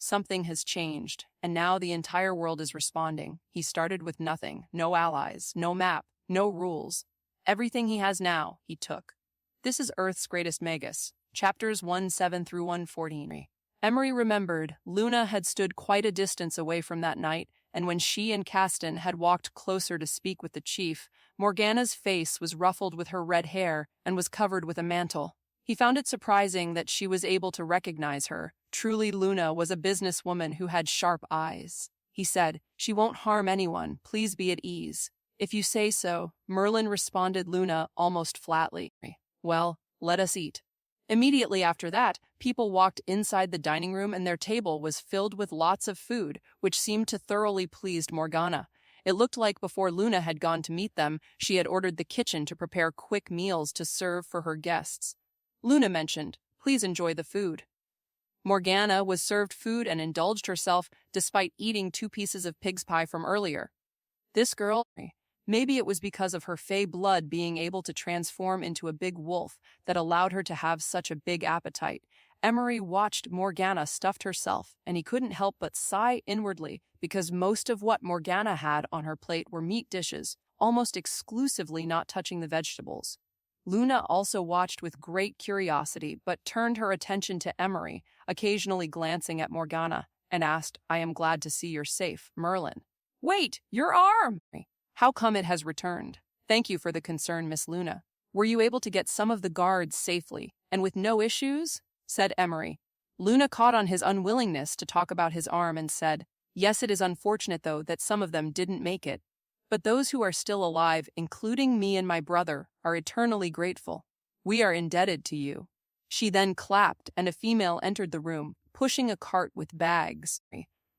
Something has changed, and now the entire world is responding. He started with nothing, no allies, no map, no rules. Everything he has now, he took. This is Earth's Greatest Magus, chapters 17 through 114. Emery remembered Luna had stood quite a distance away from that night, and when she and Caston had walked closer to speak with the chief, Morgana's face was ruffled with her red hair and was covered with a mantle. He found it surprising that she was able to recognize her. Truly, Luna was a businesswoman who had sharp eyes. He said, "She won't harm anyone. Please be at ease." "If you say so," Merlin responded Luna almost flatly. "Well, let us eat." Immediately after that, people walked inside the dining room and their table was filled with lots of food, which seemed to thoroughly please Morgana. It looked like before Luna had gone to meet them, she had ordered the kitchen to prepare quick meals to serve for her guests. Luna mentioned, "Please enjoy the food." Morgana was served food and indulged herself despite eating 2 pieces of pig's pie from earlier. This girl, maybe it was because of her fey blood being able to transform into a big wolf that allowed her to have such a big appetite. Emery watched Morgana stuffed herself, and he couldn't help but sigh inwardly because most of what Morgana had on her plate were meat dishes, almost exclusively not touching the vegetables. Luna also watched with great curiosity but turned her attention to Emery, occasionally glancing at Morgana, and asked, "I am glad to see you're safe, Merlin." "Wait, your arm!" "How come it has returned?" "Thank you for the concern, Miss Luna. Were you able to get some of the guards safely, and with no issues?" said Emery. Luna caught on his unwillingness to talk about his arm and said, "Yes, it is unfortunate, though, that some of them didn't make it. But those who are still alive, including me and my brother, are eternally grateful. We are indebted to you." She then clapped, and a female entered the room, pushing a cart with bags.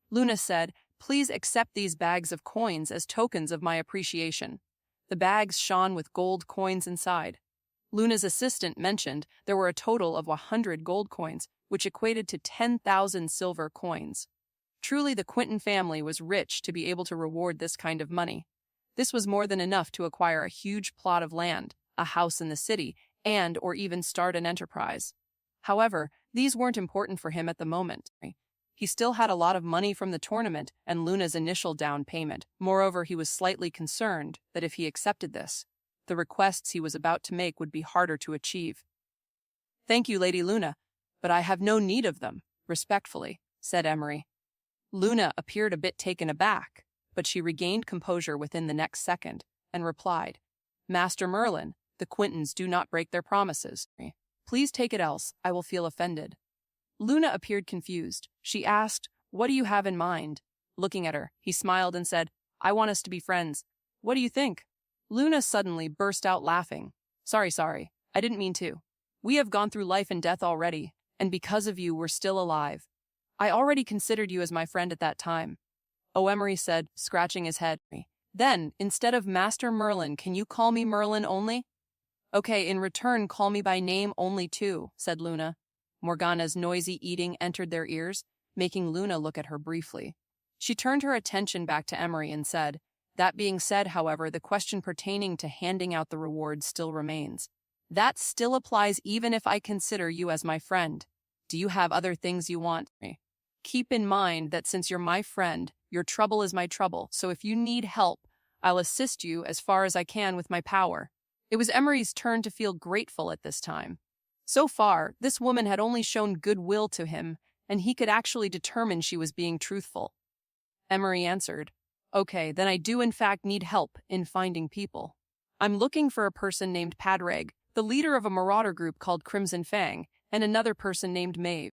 Luna said, "Please accept these bags of coins as tokens of my appreciation." The bags shone with gold coins inside. Luna's assistant mentioned there were a total of 100 gold coins, which equated to 10,000 silver coins. Truly, the Quinton family was rich to be able to reward this kind of money. This was more than enough to acquire a huge plot of land, a house in the city, and or even start an enterprise. However, these weren't important for him at the moment. He still had a lot of money from the tournament and Luna's initial down payment. Moreover, he was slightly concerned that if he accepted this, the requests he was about to make would be harder to achieve. "Thank you, Lady Luna, but I have no need of them," respectfully said Emery. Luna appeared a bit taken aback, but she regained composure within the next second and replied, "Master Merlin, the Quintons do not break their promises. Please take it, else I will feel offended." Luna appeared confused. She asked, "What do you have in mind?" Looking at her, he smiled and said, "I want us to be friends. What do you think?" Luna suddenly burst out laughing. Sorry, I didn't mean to. We have gone through life and death already, and because of you we're still alive. I already considered you as my friend at that time." "Oh," Emery said, scratching his head. "Then, instead of Master Merlin, can you call me Merlin only?" "Okay, in return call me by name only too," said Luna. Morgana's noisy eating entered their ears, making Luna look at her briefly. She turned her attention back to Emery and said, "That being said, however, the question pertaining to handing out the reward still remains. That still applies even if I consider you as my friend. Do you have other things you want? Keep in mind that since you're my friend, your trouble is my trouble, so if you need help, I'll assist you as far as I can with my power." It was Emery's turn to feel grateful at this time. So far, this woman had only shown goodwill to him, and he could actually determine she was being truthful. Emery answered, "Okay, then I do in fact need help in finding people. I'm looking for a person named Padraig, the leader of a marauder group called Crimson Fang, and another person named Maeve.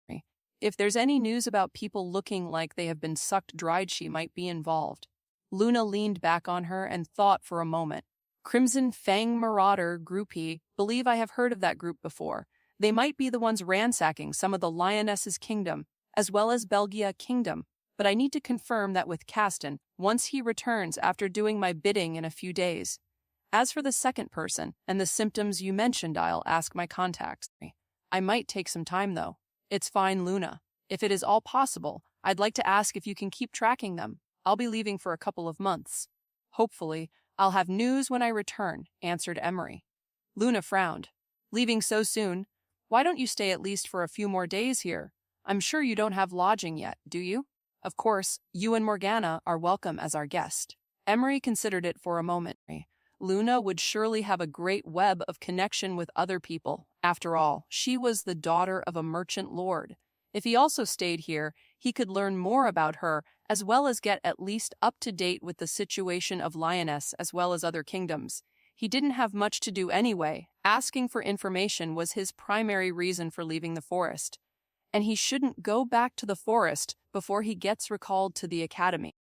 If there's any news about people looking like they have been sucked dried, she might be involved." Luna leaned back on her and thought for a moment. Crimson Fang Marauder Groupie, believe I have heard of that group before. They might be the ones ransacking some of the Lioness's kingdom, as well as Belgia Kingdom, but I need to confirm that with Caston, once he returns after doing my bidding in a few days. As for the second person, and the symptoms you mentioned, I'll ask my contacts. I might take some time, though. It's fine, Luna. If it is all possible, I'd like to ask if you can keep tracking them. I'll be leaving for a couple of months. Hopefully, I'll have news when I return, answered Emery. Luna frowned. Leaving so soon? Why don't you stay at least for a few more days here? I'm sure you don't have lodging yet, do you? Of course, you and Morgana are welcome as our guest. Emery considered it for a moment. Luna would surely have a great web of connection with other people. After all, she was the daughter of a merchant lord. If he also stayed here, he could learn more about her, as well as get at least up to date with the situation of Lioness as well as other kingdoms. He didn't have much to do anyway. Asking for information was his primary reason for leaving the forest. And he shouldn't go back to the forest before he gets recalled to the academy.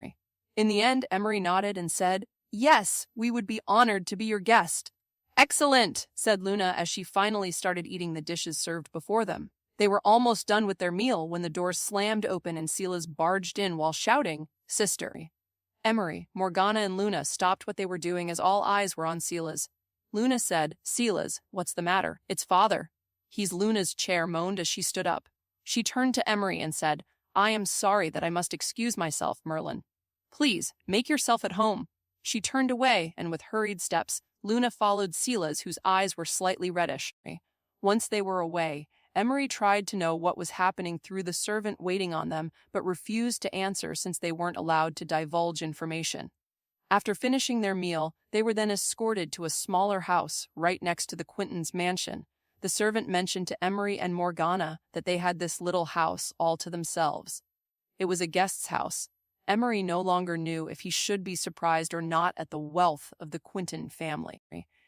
In the end, Emery nodded and said, "Yes, we would be honored to be your guest." "Excellent," said Luna as she finally started eating the dishes served before them. They were almost done with their meal when the door slammed open and Silas barged in while shouting, "Sister." Emery, Morgana, and Luna stopped what they were doing as all eyes were on Silas. Luna said, "Silas, what's the matter? It's father." "He's Luna's chair," moaned as she stood up. She turned to Emery and said, "I am sorry that I must excuse myself, Merlin. Please, make yourself at home." She turned away, and with hurried steps, Luna followed Silas, whose eyes were slightly reddish. Once they were away, Emery tried to know what was happening through the servant waiting on them, but refused to answer since they weren't allowed to divulge information. After finishing their meal, they were then escorted to a smaller house right next to the Quintons' mansion. The servant mentioned to Emery and Morgana that they had this little house all to themselves. It was a guest's house. Emery no longer knew if he should be surprised or not at the wealth of the Quinton family.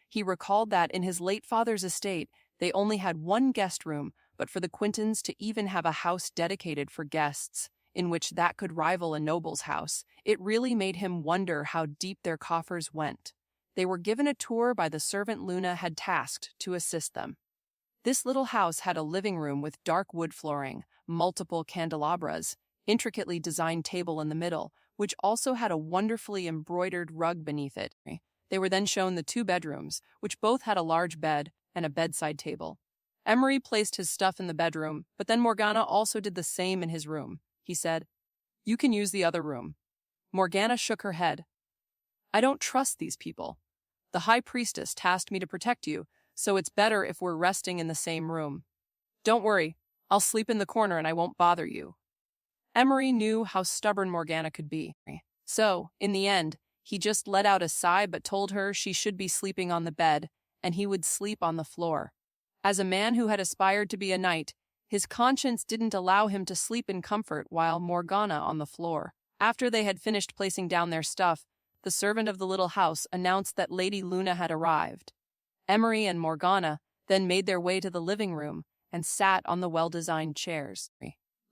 He recalled that in his late father's estate, they only had one guest room, but for the Quintons to even have a house dedicated for guests, in which that could rival a noble's house, it really made him wonder how deep their coffers went. They were given a tour by the servant Luna had tasked to assist them. This little house had a living room with dark wood flooring, multiple candelabras, intricately designed table in the middle, which also had a wonderfully embroidered rug beneath it. They were then shown the two bedrooms, which both had a large bed and a bedside table. Emery placed his stuff in the bedroom, but then Morgana also did the same in his room. He said, "You can use the other room." Morgana shook her head. "I don't trust these people. The High Priestess tasked me to protect you, so it's better if we're resting in the same room. Don't worry, I'll sleep in the corner and I won't bother you." Emery knew how stubborn Morgana could be. So, in the end, he just let out a sigh but told her she should be sleeping on the bed, and he would sleep on the floor. As a man who had aspired to be a knight, his conscience didn't allow him to sleep in comfort while Morgana on the floor. After they had finished placing down their stuff, the servant of the little house announced that Lady Luna had arrived. Emery and Morgana then made their way to the living room and sat on the well-designed chairs.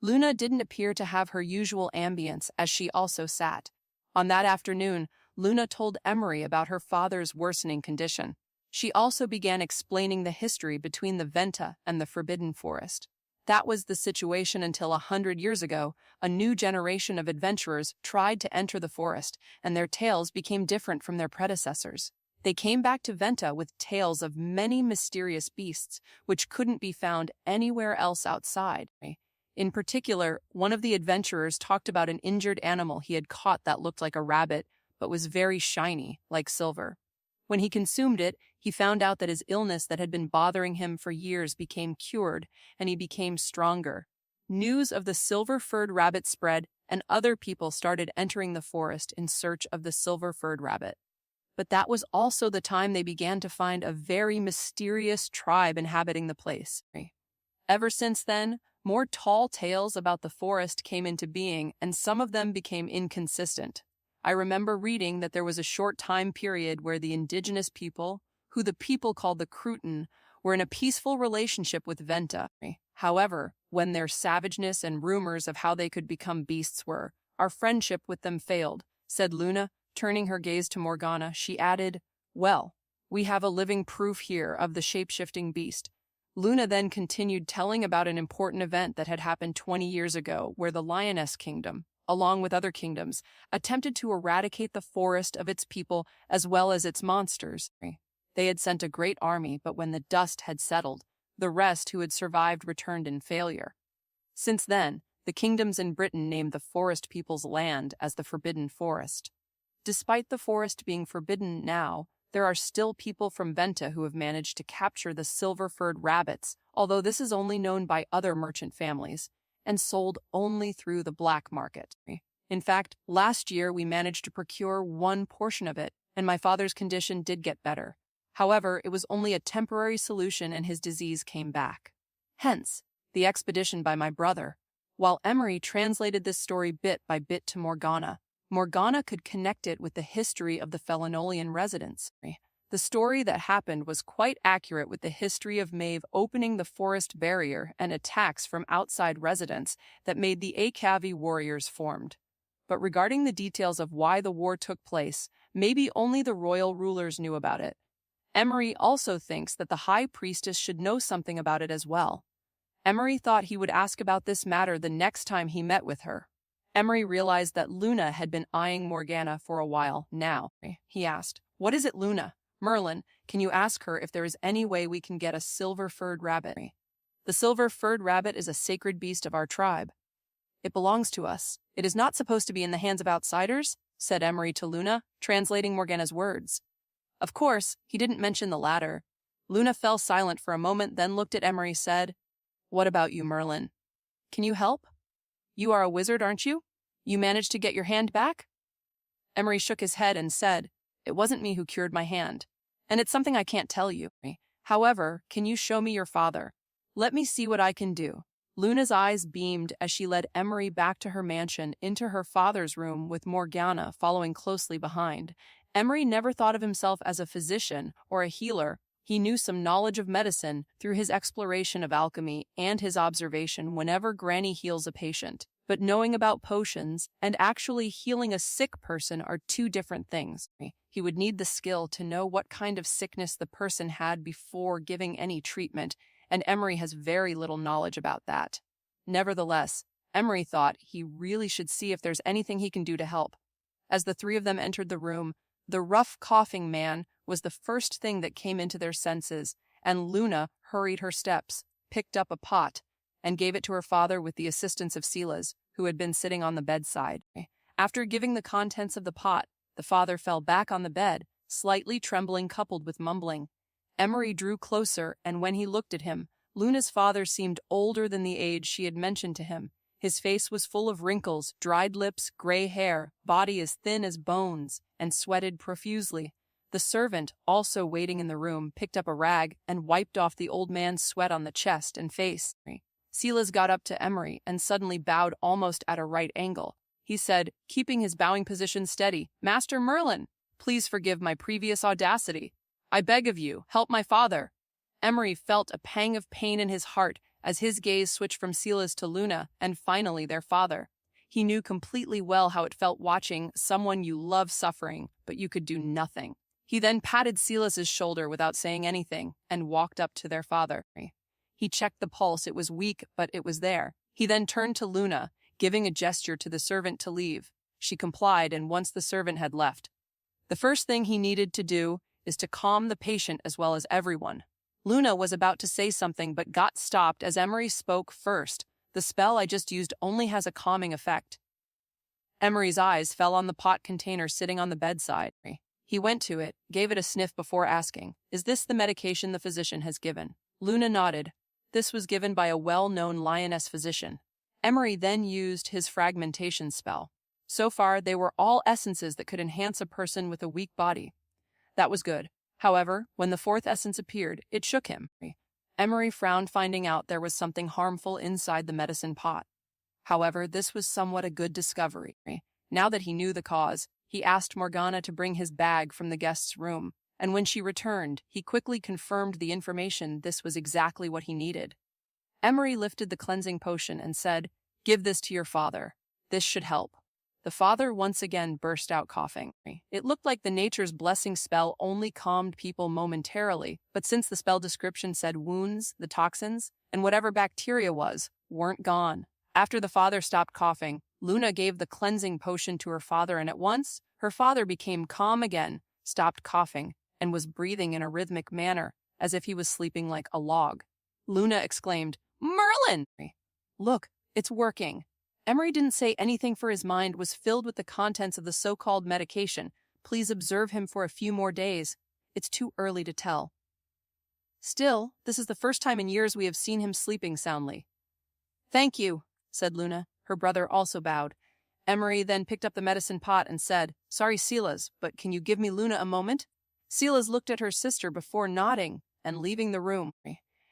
Luna didn't appear to have her usual ambience as she also sat. On that afternoon, Luna told Emery about her father's worsening condition. She also began explaining the history between the Venta and the Forbidden Forest. That was the situation until 100 years ago, a new generation of adventurers tried to enter the forest, and their tales became different from their predecessors. They came back to Venta with tales of many mysterious beasts, which couldn't be found anywhere else outside. In particular, one of the adventurers talked about an injured animal he had caught that looked like a rabbit, but was very shiny, like silver. When he consumed it, he found out that his illness that had been bothering him for years became cured, and he became stronger. News of the silver-furred rabbit spread, and other people started entering the forest in search of the silver-furred rabbit. But that was also the time they began to find a very mysterious tribe inhabiting the place. Ever since then, more tall tales about the forest came into being, and some of them became inconsistent. I remember reading that there was a short time period where the indigenous people, who the people called the Cruton, were in a peaceful relationship with Venta. However, when their savageness and rumors of how they could become beasts were, our friendship with them failed, said Luna, turning her gaze to Morgana. She added, "Well, we have a living proof here of the shape-shifting beast." Luna then continued telling about an important event that had happened 20 years ago where the Lioness Kingdom, along with other kingdoms, attempted to eradicate the forest of its people as well as its monsters. They had sent a great army, but when the dust had settled, the rest who had survived returned in failure. Since then, the kingdoms in Britain named the forest people's land as the Forbidden Forest. Despite the forest being forbidden now, there are still people from Venta who have managed to capture the silver-furred rabbits, although this is only known by other merchant families, and sold only through the black market. In fact, last year we managed to procure one portion of it, and my father's condition did get better. However, it was only a temporary solution and his disease came back. Hence, the expedition by my brother. While Emery translated this story bit by bit to Morgana, Morgana could connect it with the history of the Felinolian residents. The story that happened was quite accurate with the history of Maeve opening the forest barrier and attacks from outside residents that made the Akavi warriors formed. But regarding the details of why the war took place, maybe only the royal rulers knew about it. Emery also thinks that the High Priestess should know something about it as well. Emery thought he would ask about this matter the next time he met with her. Emery realized that Luna had been eyeing Morgana for a while now. He asked, "What is it, Luna? Merlin, can you ask her if there is any way we can get a silver-furred rabbit?" "The silver-furred rabbit is a sacred beast of our tribe. It belongs to us. It is not supposed to be in the hands of outsiders," said Emery to Luna, translating Morgana's words. Of course, he didn't mention the latter. Luna fell silent for a moment, then looked at Emery and said, "What about you, Merlin? Can you help? You are a wizard, aren't you? You managed to get your hand back?" Emery shook his head and said, "It wasn't me who cured my hand, and it's something I can't tell you. However, can you show me your father? Let me see what I can do." Luna's eyes beamed as she led Emery back to her mansion into her father's room with Morgana following closely behind. Emery never thought of himself as a physician or a healer. He knew some knowledge of medicine through his exploration of alchemy and his observation whenever Granny heals a patient. But knowing about potions and actually healing a sick person are two different things. He would need the skill to know what kind of sickness the person had before giving any treatment, and Emery has very little knowledge about that. Nevertheless, Emery thought he really should see if there's anything he can do to help. As the three of them entered the room, the rough coughing man was the first thing that came into their senses, and Luna hurried her steps, picked up a pot, and gave it to her father with the assistance of Silas, who had been sitting on the bedside. After giving the contents of the pot, the father fell back on the bed, slightly trembling coupled with mumbling. Emery drew closer, and when he looked at him, Luna's father seemed older than the age she had mentioned to him. His face was full of wrinkles, dried lips, gray hair, body as thin as bones, and sweated profusely. The servant, also waiting in the room, picked up a rag and wiped off the old man's sweat on the chest and face. Silas got up to Emery and suddenly bowed almost at a right angle. He said, keeping his bowing position steady, "Master Merlin, please forgive my previous audacity. I beg of you, help my father." Emery felt a pang of pain in his heart as his gaze switched from Silas to Luna and finally their father. He knew completely well how it felt watching someone you love suffering, but you could do nothing. He then patted Silas's shoulder without saying anything and walked up to their father. He checked the pulse. It was weak, but it was there. He then turned to Luna, giving a gesture to the servant to leave. She complied, and once the servant had left, the first thing he needed to do is to calm the patient as well as everyone. Luna was about to say something but got stopped as Emery spoke first. "The spell I just used only has a calming effect." Emery's eyes fell on the pot container sitting on the bedside. He went to it, gave it a sniff before asking, "Is this the medication the physician has given?" Luna nodded. This was given by a well-known lioness physician. Emery then used his fragmentation spell. So far, they were all essences that could enhance a person with a weak body. That was good. However, when the fourth essence appeared, it shook him. Emery frowned, finding out there was something harmful inside the medicine pot. However, this was somewhat a good discovery. Now that he knew the cause, he asked Morgana to bring his bag from the guest's room, and when she returned, he quickly confirmed the information this was exactly what he needed. Emery lifted the cleansing potion and said, "Give this to your father. This should help." The father once again burst out coughing. It looked like the nature's blessing spell only calmed people momentarily, but since the spell description said wounds, the toxins, and whatever bacteria weren't gone. After the father stopped coughing, Luna gave the cleansing potion to her father, and at once, her father became calm again, stopped coughing, and was breathing in a rhythmic manner, as if he was sleeping like a log. Luna exclaimed, "Merlin! Look, it's working." Emery didn't say anything, for his mind was filled with the contents of the so-called medication. Please observe him for a few more days. It's too early to tell. Still, this is the first time in years we have seen him sleeping soundly. "Thank you," said Luna. Her brother also bowed. Emery then picked up the medicine pot and said, "Sorry, Silas, but can you give me Luna a moment?" Silas looked at her sister before nodding and leaving the room.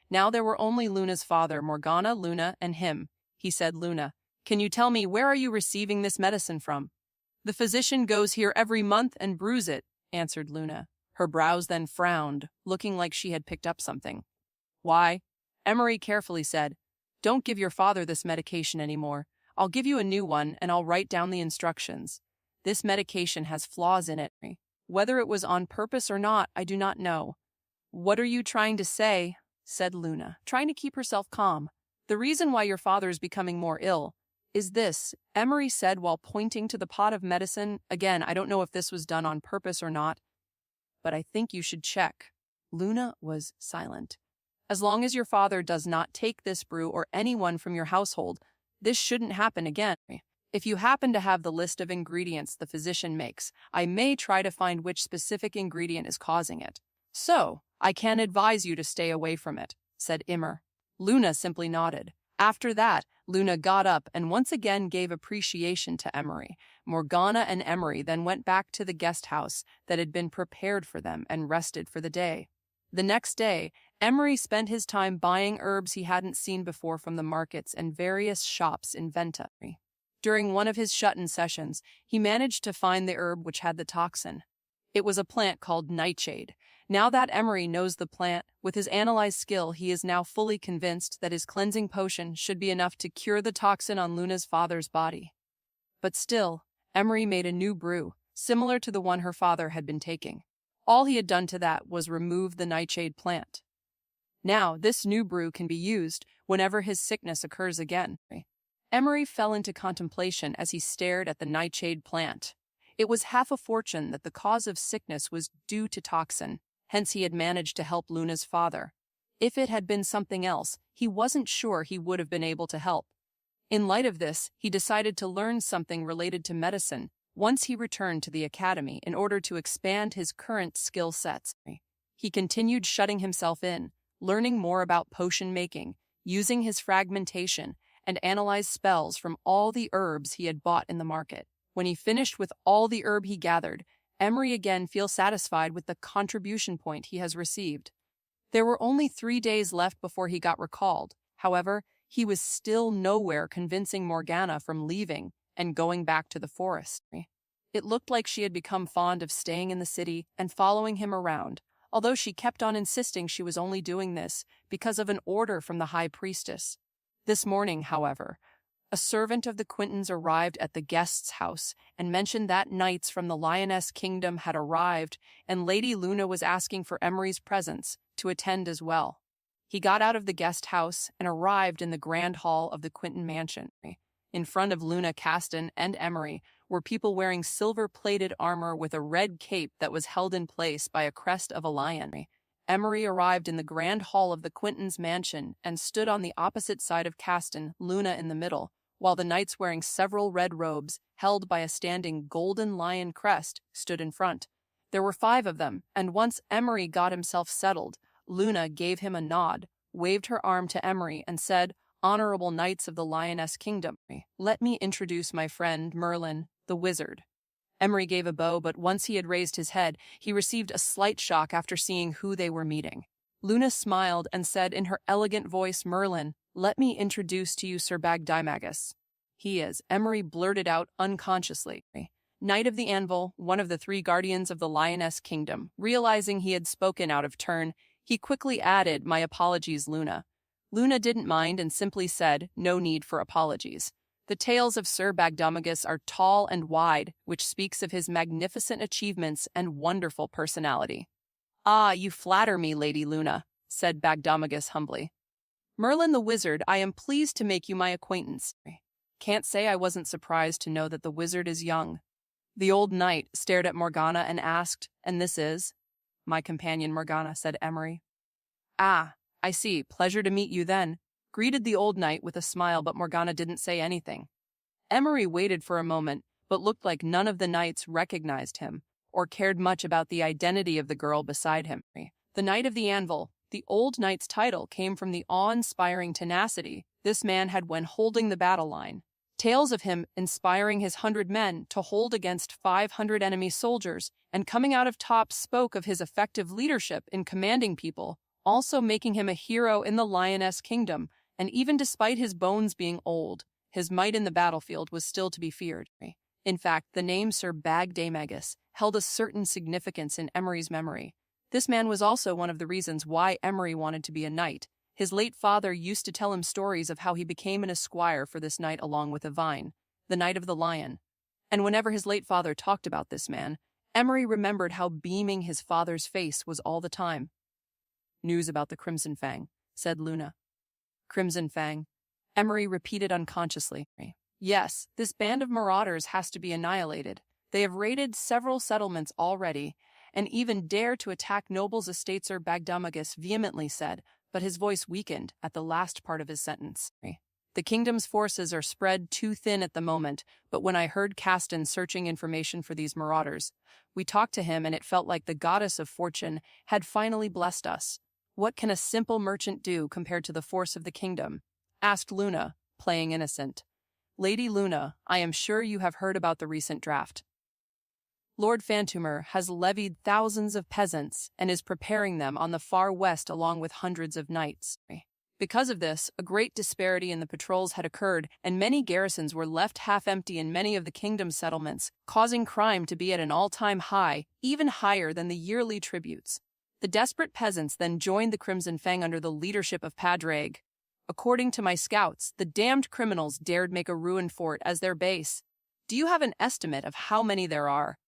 Now there were only Luna's father, Morgana, Luna, and him. He said, "Luna, can you tell me where are you receiving this medicine from?" "The physician goes here every month and brews it," answered Luna. Her brows then frowned, looking like she had picked up something. "Why?" Emery carefully said, "Don't give your father this medication anymore. I'll give you a new one and I'll write down the instructions. This medication has flaws in it. Whether it was on purpose or not, I do not know." "What are you trying to say?" said Luna, trying to keep herself calm. "The reason why your father is becoming more ill is this," Emery said while pointing to the pot of medicine. "Again, I don't know if this was done on purpose or not, but I think you should check." Luna was silent. "As long as your father does not take this brew or anyone from your household, this shouldn't happen again. If you happen to have the list of ingredients the physician makes, I may try to find which specific ingredient is causing it. So, I can advise you to stay away from it," said Emery. Luna simply nodded. After that, Luna got up and once again gave appreciation to Emery. Morgana and Emery then went back to the guest house that had been prepared for them and rested for the day. The next day, Emery spent his time buying herbs he hadn't seen before from the markets and various shops in Venta. During one of his shut-in sessions, he managed to find the herb which had the toxin. It was a plant called nightshade. Now that Emery knows the plant, with his analyzed skill, he is now fully convinced that his cleansing potion should be enough to cure the toxin on Luna's father's body. But still, Emery made a new brew, similar to the one her father had been taking. All he had done to that was remove the nightshade plant. Now, this new brew can be used whenever his sickness occurs again. Emery fell into contemplation as he stared at the nightshade plant. It was half a fortune that the cause of sickness was due to toxin, hence he had managed to help Luna's father. If it had been something else, he wasn't sure he would have been able to help. In light of this, he decided to learn something related to medicine once he returned to the academy in order to expand his current skill sets. He continued shutting himself in, learning more about potion making, using his fragmentation, and analyzed spells from all the herbs he had bought in the market. When he finished with all the herb he gathered, Emery again feels satisfied with the contribution point he has received. There were only 3 days left before he got recalled. However, he was still nowhere convincing Morgana from leaving and going back to the forest. It looked like she had become fond of staying in the city and following him around, although she kept on insisting she was only doing this because of an order from the high priestess. This morning, however, a servant of the Quintons arrived at the guest's house and mentioned that knights from the Lioness Kingdom had arrived and Lady Luna was asking for Emery's presence to attend as well. He got out of the guest house and arrived in the grand hall of the Quinton mansion. In front of Luna, Caston, and Emery were people wearing silver-plated armor with a red cape that was held in place by a crest of a lion. Emery arrived in the grand hall of the Quintons' mansion and stood on the opposite side of Caston, Luna in the middle, while the knights wearing several red robes, held by a standing golden lion crest, stood in front. There were 5 of them, and once Emery got himself settled, Luna gave him a nod, waved her arm to Emery, and said, "Honorable knights of the Lioness Kingdom, let me introduce my friend Merlin, the wizard." Emery gave a bow, but once he had raised his head, he received a slight shock after seeing who they were meeting. Luna smiled and said in her elegant voice, "Merlin, let me introduce to you Sir Magus." "He is," Emery blurted out unconsciously. Knight of the Anvil, one of the 3 guardians of the Lioness Kingdom. Realizing he had spoken out of turn, he quickly added, "My apologies, Luna." Luna didn't mind and simply said, "No need for apologies." The tales of Sir Magus are tall and wide, which speaks of his magnificent achievements and wonderful personality. "Ah, you flatter me, Lady Luna," said Magus humbly. "Merlin the wizard, I am pleased to make you my acquaintance." Can't say I wasn't surprised to know that the wizard is young. The old knight stared at Morgana and asked, "And this is?" "My companion, Morgana," said Emery. "Ah, I see. Pleasure to meet you then," greeted the old knight with a smile, but Morgana didn't say anything. Emery waited for a moment, but looked like none of the knights recognized him or cared much about the identity of the girl beside him. The Knight of the Anvil, the old knight's title, came from the awe-inspiring tenacity this man had when holding the battle line. Tales of him inspiring his 100 men to hold against 500 enemy soldiers and coming out of top spoke of his effective leadership in commanding people, also making him a hero in the Lioness Kingdom, and even despite his bones being old, his might in the battlefield was still to be feared. In fact, the name Sir Magus held a certain significance in Emery's memory. This man was also one of the reasons why Emery wanted to be a knight. His late father used to tell him stories of how he became an esquire for this knight along with Evine, the Knight of the Lion. And whenever his late father talked about this man, Emery remembered how beaming his father's face was all the time. "News about the Crimson Fang," said Luna. "Crimson Fang," Emery repeated unconsciously. "Yes, this band of marauders has to be annihilated. They have raided several settlements already, and even dare to attack nobles' estates," Sir Magus vehemently said, but his voice weakened at the last part of his sentence. "The kingdom's forces are spread too thin at the moment, but when I heard Caston searching information for these marauders, we talked to him and it felt like the goddess of fortune had finally blessed us. What can a simple merchant do compared to the force of the kingdom?" asked Luna, playing innocent. "Lady Luna, I am sure you have heard about the recent draft. Lord Fantumer has levied thousands of peasants and is preparing them on the far west along with hundreds of knights. Because of this, a great disparity in the patrols had occurred, and many garrisons were left half-empty in many of the kingdom's settlements, causing crime to be at an all-time high, even higher than the yearly tributes. The desperate peasants then joined the Crimson Fang under the leadership of Padraig. According to my scouts, the damned criminals dared make a ruined fort as their base. Do you have an estimate of how many there are?"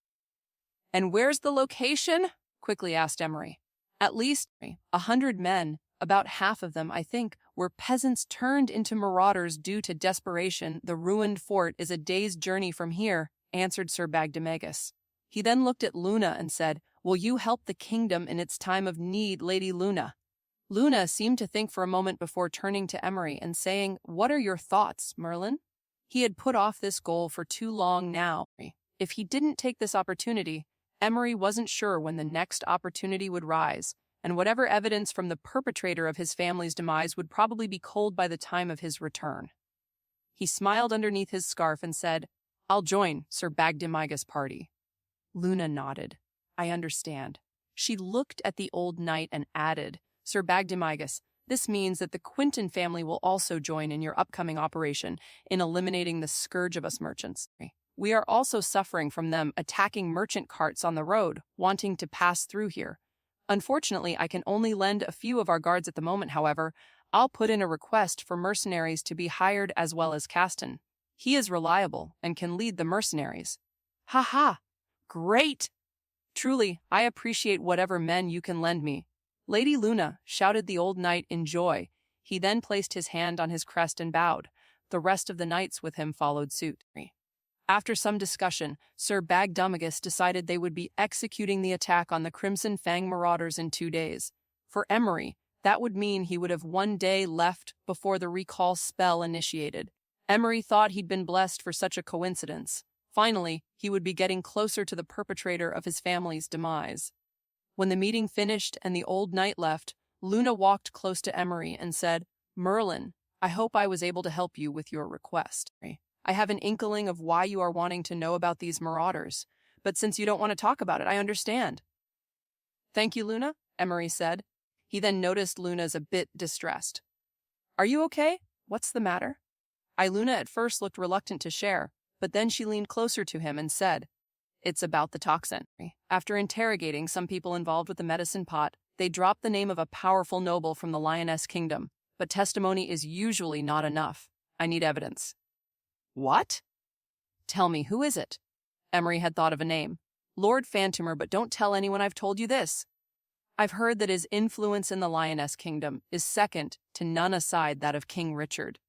"And where's the location?" quickly asked Emery. "At least 100 men, about half of them, I think, were peasants turned into marauders due to desperation. The ruined fort is a day's journey from here," answered Sir Magus. He then looked at Luna and said, "Will you help the kingdom in its time of need, Lady Luna?" Luna seemed to think for a moment before turning to Emery and saying, "What are your thoughts, Merlin?" He had put off this goal for too long now. If he didn't take this opportunity, Emery wasn't sure when the next opportunity would rise, and whatever evidence from the perpetrator of his family's demise would probably be cold by the time of his return. He smiled underneath his scarf and said, "I'll join Sir Magus' party." Luna nodded. "I understand." She looked at the old knight and added, "Sir Magus, this means that the Quinton family will also join in your upcoming operation in eliminating the scourge of us merchants. We are also suffering from them attacking merchant carts on the road, wanting to pass through here. Unfortunately, I can only lend a few of our guards at the moment, however. I'll put in a request for mercenaries to be hired as well as Caston. He is reliable and can lead the mercenaries." "Ha ha! Great! Truly, I appreciate whatever men you can lend me." "Lady Luna," shouted the old knight in joy. He then placed his hand on his crest and bowed. The rest of the knights with him followed suit. After some discussion, Sir Magus decided they would be executing the attack on the Crimson Fang marauders in 2 days. For Emery, that would mean he would have 1 day left before the recall spell initiated. Emery thought he'd been blessed for such a coincidence. Finally, he would be getting closer to the perpetrator of his family's demise. When the meeting finished and the old knight left, Luna walked close to Emery and said, "Merlin, I hope I was able to help you with your request. I have an inkling of why you are wanting to know about these marauders, but since you don't want to talk about it, I understand." "Thank you, Luna," Emery said. He then noticed Luna's a bit distressed. "Are you okay? What's the matter?" Luna at first looked reluctant to share, but then she leaned closer to him and said, "It's about the toxin." After interrogating some people involved with the medicine pot, they dropped the name of a powerful noble from the Lioness Kingdom, but testimony is usually not enough. I need evidence. "What?" "Tell me, who is it?" Emery had thought of a name. "Lord Fantumer, but don't tell anyone I've told you this." "I've heard that his influence in the Lioness Kingdom is second to none aside that of King Richard.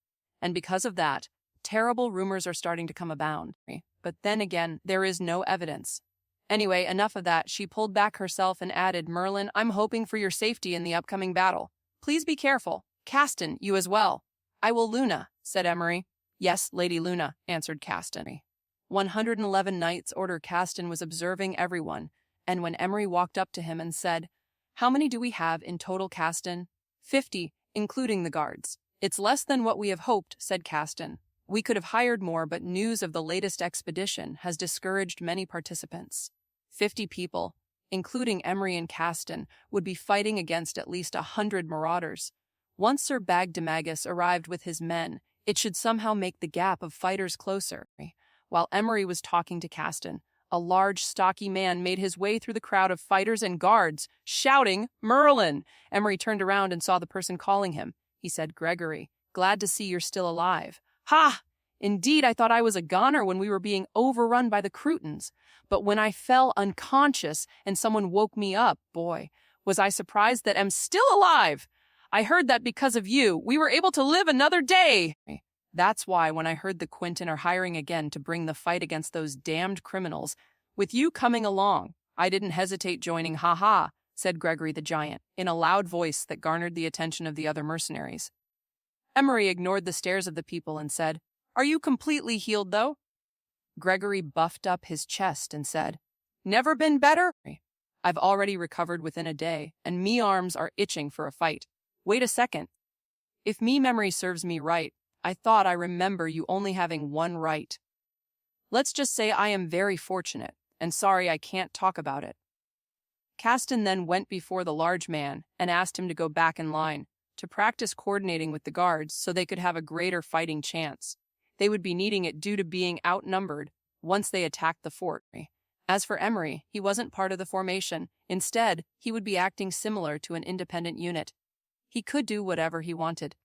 And because of that, terrible rumors are starting to come abound. But then again, there is no evidence. Anyway, enough of that." She pulled back herself and added, "Merlin, I'm hoping for your safety in the upcoming battle. Please be careful. Caston, you as well." "I will, Luna," said Emery. "Yes, Lady Luna," answered Caston. 111 knights order Caston was observing everyone, and when Emery walked up to him and said, "How many do we have in total, Caston?" 50, including the guards. It's less than what we have hoped, said Caston. We could have hired more, but news of the latest expedition has discouraged many participants. 50 people, including Emery and Caston, would be fighting against at least 100 marauders. Once Sir Magus arrived with his men, it should somehow make the gap of fighters closer. While Emery was talking to Caston, a large, stocky man made his way through the crowd of fighters and guards, shouting, "Merlin!" Emery turned around and saw the person calling him. He said, "Gregory, glad to see you're still alive." "Ha! Indeed, I thought I was a goner when we were being overrun by the Croutons. But when I fell unconscious and someone woke me up, boy, was I surprised that I'm still alive. I heard that because of you, we were able to live another day." That's why when I heard the Quinton are hiring again to bring the fight against those damned criminals, with you coming along, I didn't hesitate joining, ha, said Gregory the Giant, in a loud voice that garnered the attention of the other mercenaries. Emery ignored the stares of the people and said, "Are you completely healed, though?" Gregory buffed up his chest and said, "Never been better? I've already recovered within a day, and me arms are itching for a fight. Wait a second. If me memory serves me right, I thought I remember you only having one right. Let's just say I am very fortunate, and sorry I can't talk about it." Caston then went before the large man and asked him to go back in line, to practice coordinating with the guards so they could have a greater fighting chance. They would be needing it due to being outnumbered once they attacked the fort. As for Emery, he wasn't part of the formation. Instead, he would be acting similar to an independent unit. He could do whatever he wanted.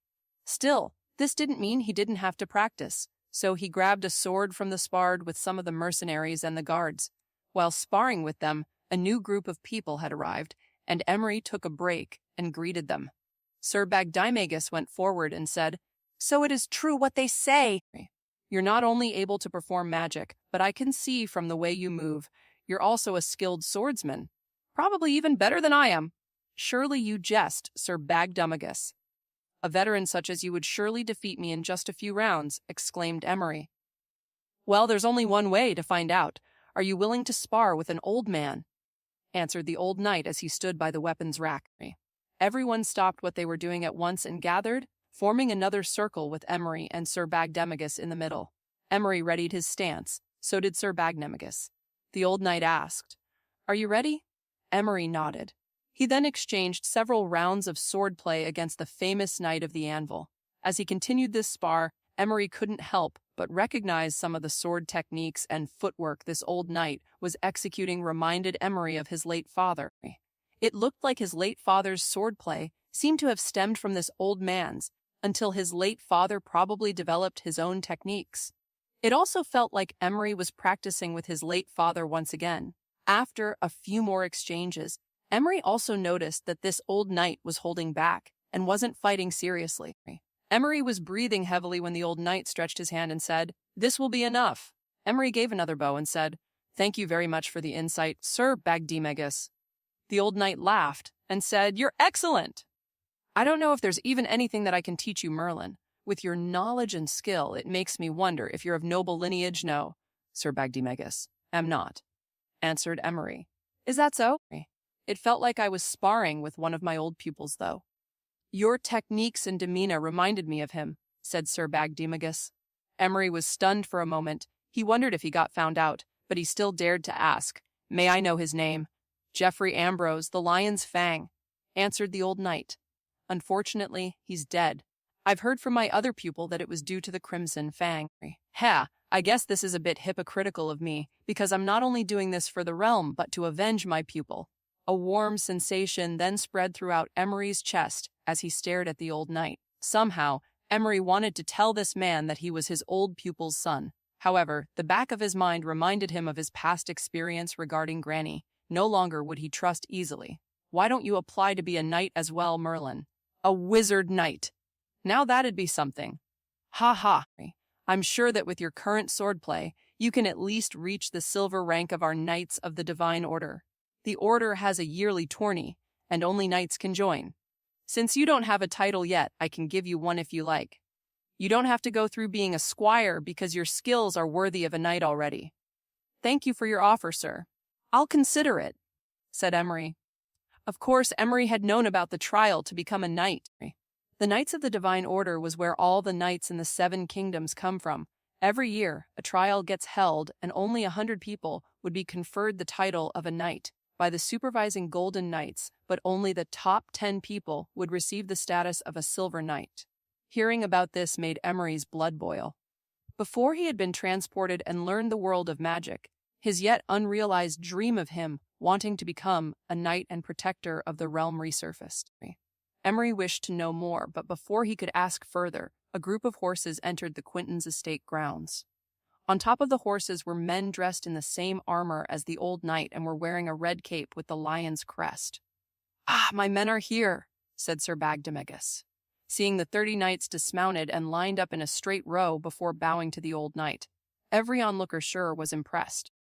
Still, this didn't mean he didn't have to practice, so he grabbed a sword from the spard with some of the mercenaries and the guards. While sparring with them, a new group of people had arrived, and Emery took a break and greeted them. Sir Magus went forward and said, "So it is true what they say. You're not only able to perform magic, but I can see from the way you move, you're also a skilled swordsman. Probably even better than I am. Surely you jest, Sir Magus. A veteran such as you would surely defeat me in just a few rounds," exclaimed Emery. "Well, there's only one way to find out. Are you willing to spar with an old man?" answered the old knight as he stood by the weapons rack. Everyone stopped what they were doing at once and gathered, forming another circle with Emery and Sir Magus in the middle. Emery readied his stance, so did Sir Magus. The old knight asked, "Are you ready?" Emery nodded. He then exchanged several rounds of swordplay against the famous Knight of the Anvil. As he continued this spar, Emery couldn't help but recognize some of the sword techniques and footwork this old knight was executing reminded Emery of his late father. It looked like his late father's swordplay seemed to have stemmed from this old man's, until his late father probably developed his own techniques. It also felt like Emery was practicing with his late father once again. After a few more exchanges, Emery also noticed that this old knight was holding back and wasn't fighting seriously. Emery was breathing heavily when the old knight stretched his hand and said, "This will be enough." Emery gave another bow and said, "Thank you very much for the insight, Sir Magus." The old knight laughed and said, "You're excellent. I don't know if there's even anything that I can teach you, Merlin. With your knowledge and skill, it makes me wonder if you're of noble lineage." "No, Sir Magus, am not," answered Emery. "Is that so?" "It felt like I was sparring with one of my old pupils, though." "Your techniques and demeanor reminded me of him," said Sir Magus. Emery was stunned for a moment. He wondered if he got found out, but he still dared to ask, "May I know his name?" "Geoffrey Ambrose, the Lion's Fang," answered the old knight. "Unfortunately, he's dead. I've heard from my other pupil that it was due to the Crimson Fang." I guess this is a bit hypocritical of me, because I'm not only doing this for the realm, but to avenge my pupil." A warm sensation then spread throughout Emery's chest as he stared at the old knight. Somehow, Emery wanted to tell this man that he was his old pupil's son. However, the back of his mind reminded him of his past experience regarding Granny. No longer would he trust easily. "Why don't you apply to be a knight as well, Merlin? A wizard knight. Now that'd be something. Ha. I'm sure that with your current swordplay, you can at least reach the silver rank of our Knights of the Divine Order. The order has a yearly tourney, and only knights can join. Since you don't have a title yet, I can give you one if you like. You don't have to go through being a squire because your skills are worthy of a knight already." "Thank you for your offer, sir. I'll consider it," said Emery. Of course, Emery had known about the trial to become a knight. The Knights of the Divine Order was where all the knights in the 7 kingdoms come from. Every year, a trial gets held, and only 100 people would be conferred the title of a knight by the supervising Golden Knights, but only the top 10 people would receive the status of a Silver Knight. Hearing about this made Emery's blood boil. Before he had been transported and learned the world of magic, his yet unrealized dream of him wanting to become a knight and protector of the realm resurfaced. Emery wished to know more, but before he could ask further, a group of horses entered the Quintons' estate grounds. On top of the horses were men dressed in the same armor as the old knight and were wearing a red cape with the lion's crest. "Ah, my men are here," said Sir Bagdemagus, seeing the 30 knights dismounted and lined up in a straight row before bowing to the old knight. Every onlooker sure was impressed.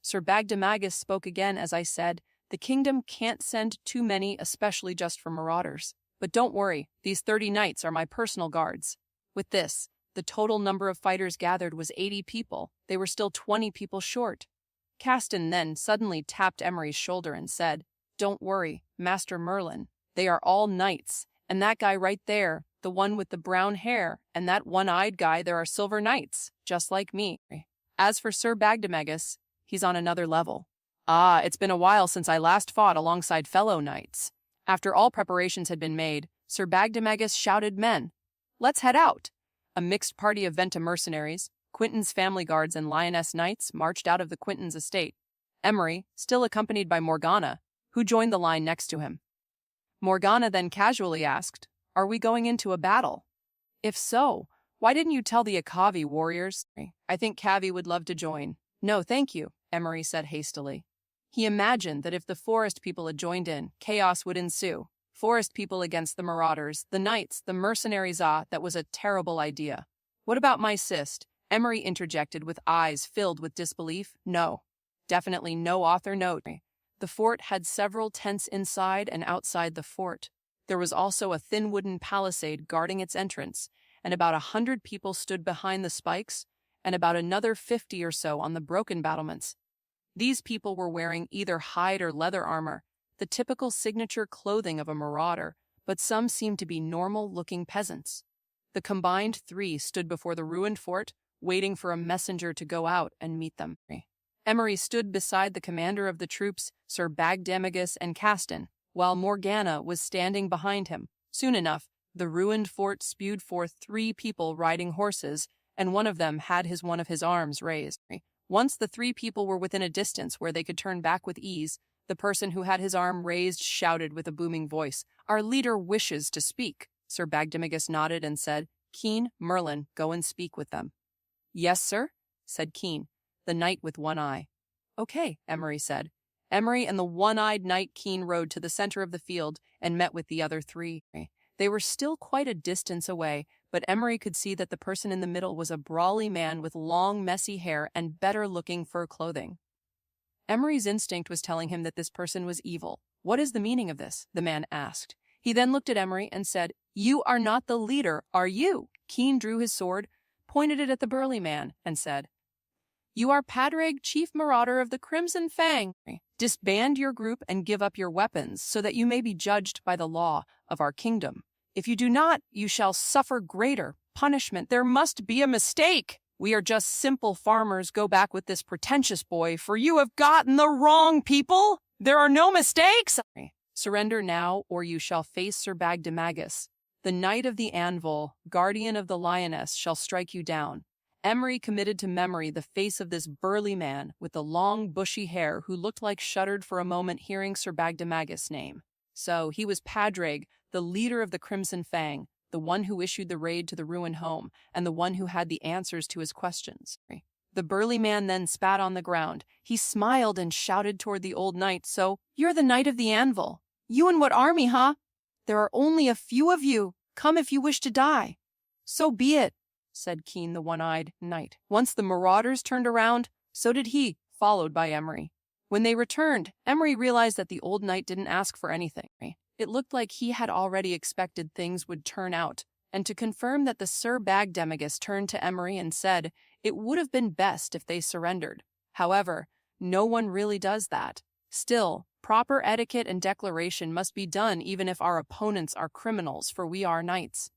Sir Bagdemagus spoke again as I said, "The kingdom can't send too many, especially just for marauders. But don't worry, these 30 knights are my personal guards." With this, the total number of fighters gathered was 80 people. They were still 20 people short. Caston then suddenly tapped Emery's shoulder and said, "Don't worry, Master Merlin. They are all knights. And that guy right there, the one with the brown hair, and that one-eyed guy, there are silver knights, just like me. As for Sir Bagdemagus, he's on another level. Ah, it's been a while since I last fought alongside fellow knights." After all preparations had been made, Sir Bagdemagus shouted, "Men, let's head out." A mixed party of Venta mercenaries, Quinton's family guards, and Lioness knights marched out of the Quintons' estate. Emery, still accompanied by Morgana, who joined the line next to him. Morgana then casually asked, "Are we going into a battle? If so, why didn't you tell the Akavi warriors? I think Kavi would love to join." "No, thank you," Emery said hastily. He imagined that if the forest people had joined in, chaos would ensue. Forest people against the marauders, the knights, the mercenaries. That was a terrible idea. "What about my cyst?" Emery interjected with eyes filled with disbelief. "No. Definitely no author note." The fort had several tents inside and outside the fort. There was also a thin wooden palisade guarding its entrance, and about 100 people stood behind the spikes, and about another 50 or so on the broken battlements. These people were wearing either hide or leather armor, the typical signature clothing of a marauder, but some seemed to be normal-looking peasants. The combined 3 stood before the ruined fort, waiting for a messenger to go out and meet them. Emery stood beside the commander of the troops, Sir Bagdemagus and Caston, while Morgana was standing behind him. Soon enough, the ruined fort spewed forth 3 people riding horses, and one of them had one of his arms raised. Once the 3 people were within a distance where they could turn back with ease, the person who had his arm raised shouted with a booming voice, "Our leader wishes to speak." Sir Bagdemagus nodded and said, "Keen, Merlin, go and speak with them." "Yes, sir," said Keen, the knight with one eye. "Okay," Emery said. Emery and the one-eyed knight Keen rode to the center of the field and met with the other 3. They were still quite a distance away, but Emery could see that the person in the middle was a brawly man with long, messy hair and better-looking fur clothing. Emery's instinct was telling him that this person was evil. "What is the meaning of this?" the man asked. He then looked at Emery and said, "You are not the leader, are you?" Keen drew his sword, pointed it at the burly man, and said, "You are Padraig, chief marauder of the Crimson Fang. Disband your group and give up your weapons so that you may be judged by the law of our kingdom. If you do not, you shall suffer greater punishment. There must be a mistake. We are just simple farmers. Go back with this pretentious boy, for you have gotten the wrong people. There are no mistakes. Surrender now, or you shall face Sir Bagdemagus. The Knight of the Anvil, guardian of the Lioness, shall strike you down." Emery committed to memory the face of this burly man with the long, bushy hair who looked like shuddered for a moment hearing Sir Bagdemagus' name. So he was Padraig, the leader of the Crimson Fang, the one who issued the raid to the ruined home, and the one who had the answers to his questions. The burly man then spat on the ground. He smiled and shouted toward the old knight, "So, you're the Knight of the Anvil. You and what army, huh? There are only a few of you. Come if you wish to die." "So be it," said Keen the one-eyed knight. Once the marauders turned around, so did he, followed by Emery. When they returned, Emery realized that the old knight didn't ask for anything. It looked like he had already expected things would turn out, and to confirm that, the Sir Bagdemagus turned to Emery and said it would have been best if they surrendered. However, no one really does that. Still, proper etiquette and declaration must be done even if our opponents are criminals, for we are knights.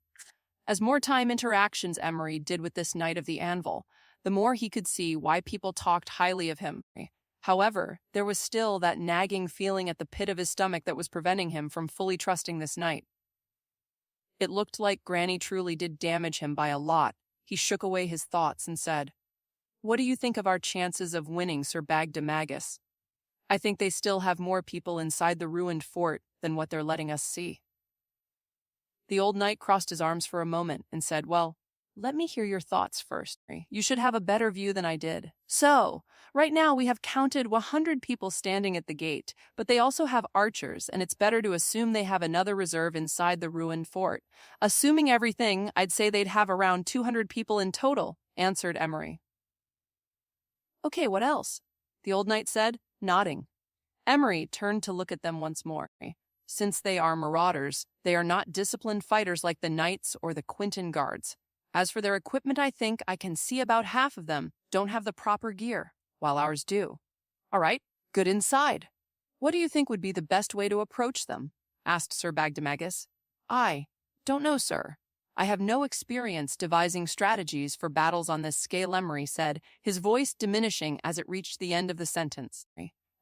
As more time interactions Emery did with this Knight of the Anvil, the more he could see why people talked highly of him. However, there was still that nagging feeling at the pit of his stomach that was preventing him from fully trusting this knight. It looked like Granny truly did damage him by a lot. He shook away his thoughts and said, "What do you think of our chances of winning Sir Magus? I think they still have more people inside the ruined fort than what they're letting us see." The old knight crossed his arms for a moment and said, "Well, let me hear your thoughts first. You should have a better view than I did. So, right now we have counted 100 people standing at the gate, but they also have archers, and it's better to assume they have another reserve inside the ruined fort. Assuming everything, I'd say they'd have around 200 people in total," answered Emery. "Okay, what else?" the old knight said, nodding. Emery turned to look at them once more. Since they are marauders, they are not disciplined fighters like the knights or the Quinton guards. As for their equipment, I think I can see about half of them don't have the proper gear, while ours do. "All right, good inside. What do you think would be the best way to approach them?" asked Sir Magus. "I don't know, sir. I have no experience devising strategies for battles on this scale," Emery said, his voice diminishing as it reached the end of the sentence.